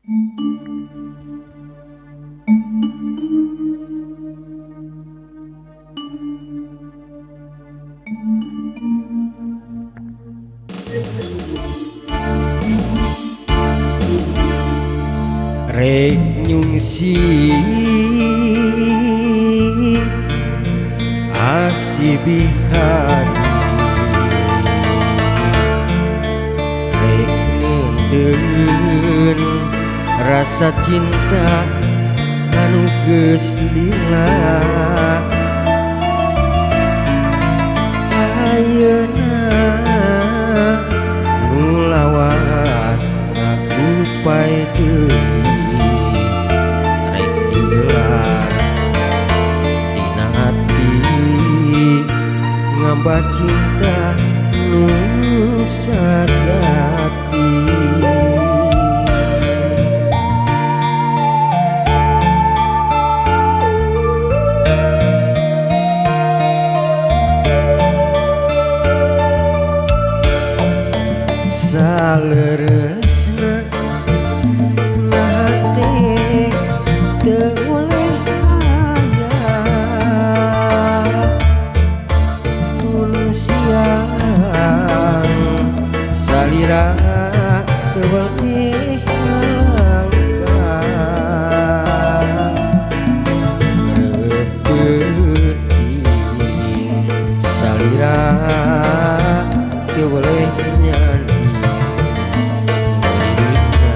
Rek nyungsi asibihari rek nendeun rasa cinta anu geus lila ayeuna nu lawas ngakupai deui ngamba cinta nu sajati saleresna na hate teu oleh salira tewalih ngalangkah repeuting salira tewalih nyanyi mulina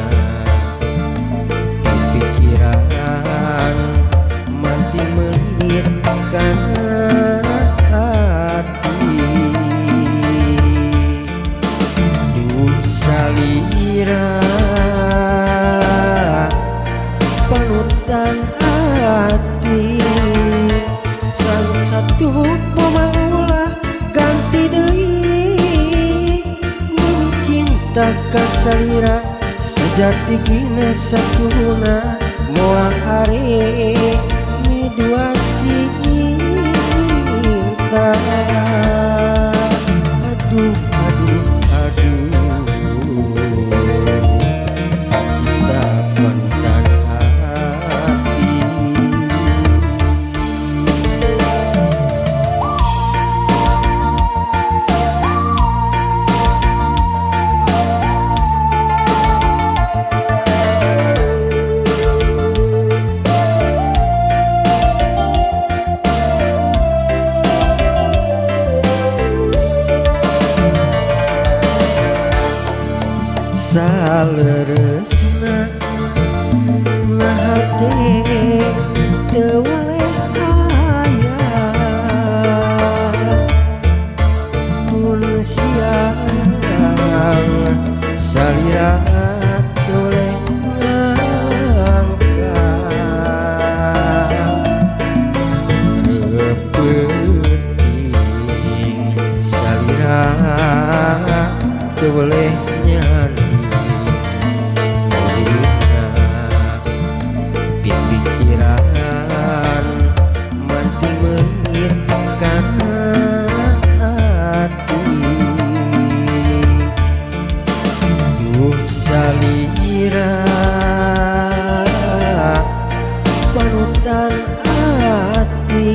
pikiran manti melitkan salira panutan hati salah satu pemaulah ganti deui mimi cinta ka salira sejati gina satuna moal are mi dua cinta aduh saleresna na hate teu oleh aya mun siang salira teu oleh ngalangkah repeuting salira teu oleh nyanyi pikiran manti melitkan hati duh salira panutan hati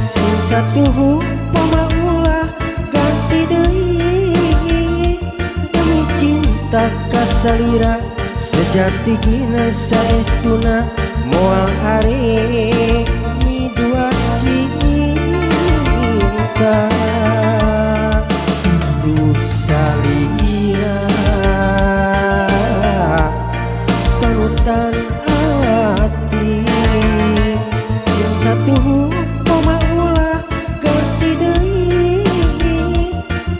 sing satuhu pamaulah ganti deui demi cinta ka salira sejati gina saestuna moal are mi dua cinta duh salira panutan hati sing satuhu pamaulah ganti deui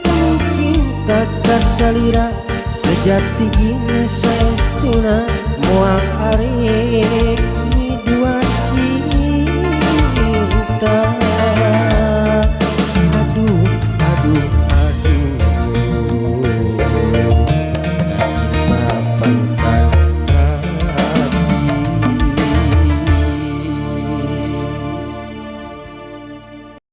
demi cinta ka salira sejati gina saestuna moal are